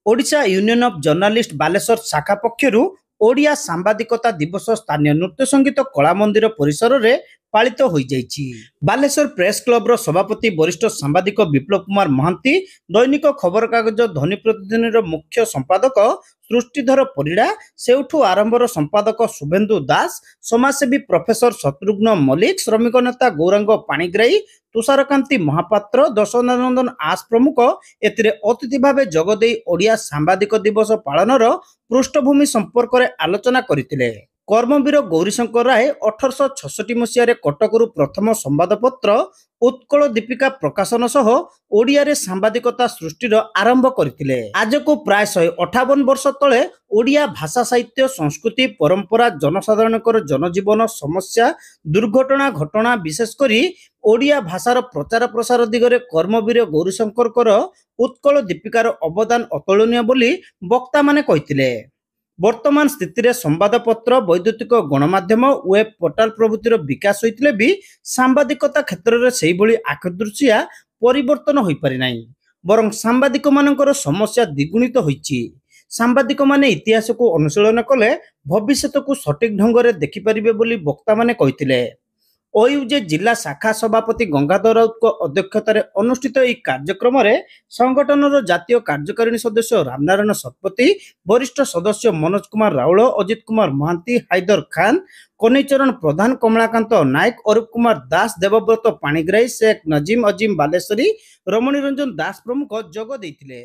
Odisha union of journalist Baleshwar शाखा पक्षरु ओडिया सांबादिकता दिवस स्थानीय नृत्य संगीत कला मंदिर परिसर में पालित हो जाइछि। बालेश्वर प्रेस क्लब सभापति वरिष्ठ सांबादिक विप्लव कुमार महांती, दैनिक खबर कागज ध्वनि प्रतिदिन मुख्य संपादक सृष्टिधर परिड़ा, सेउठु आरंभर संपादक शुभेन्दु दास, समाजसेवी प्रोफेसर शत्रुघ्न मल्लिक, श्रमिक नेता गौरांग पाणिग्राही, तुषारकांति महापात्र, दशनंदन आस प्रमुख एतिरे अतिथि भाव जगदे ओडिया सांबादिक दिवस पालनर पृष्ठभूमि संपर्क में आलोचना करथिले। कर्मवीर गौरीशंकर राय 1866 मसीह कटकरू प्रथम संवादपत्र उत्कल दीपिका प्रकाशन सह ओडिया रे सांबादिकता सृष्टिर आरंभ करथिले। आज को प्राय 158 वर्ष तले ओडिया भाषा साहित्य संस्कृति परंपरा जनसाधारणकर जनजीवन समस्या दुर्घटना घटना विशेष करी ओडिया भाषार प्रचार प्रसार दिगरे कर्मवीर गौरीशंकर उत्कल दीपिकार अवदान अतुलनीय बोली वक्ता माने कहिथिले। वर्तमान स्थिति रे संवादपत्र वैद्युतिक गणमाध्यम वेब पोर्टाल प्रभृतिर विकास होइतिले भी सांबादिकता क्षेत्र में से आखदृशिया परिवर्तन हो पारि नाही, बरं सांबादिक मानकर समस्या द्विगुणित होइछि। सांबादिक माने इतिहास को अनुशीलन कले भविष्यत को सटीक ढंग से देखिपारे बोली वक्ता माने कहिथिले। ओयूजे जिला शाखा सभापति गंगाधर राउत अध्यक्षतार अनुष्ठित यह कार्यक्रम में संगठन जातीय कार्यकारिणी सदस्य रामनारायण शतपथी, वरिष्ठ सदस्य मनोज कुमार राउल, अजित कुमार महांती, हाइदर खान, कन्हैचरण प्रधान, कमलाकांत नायक, अरूप कुमार दास, देवव्रत पाणिग्राही, शेख नजीम अजीम बालेश्वरी, रमणी रंजन दास प्रमुख जोग देइथिले।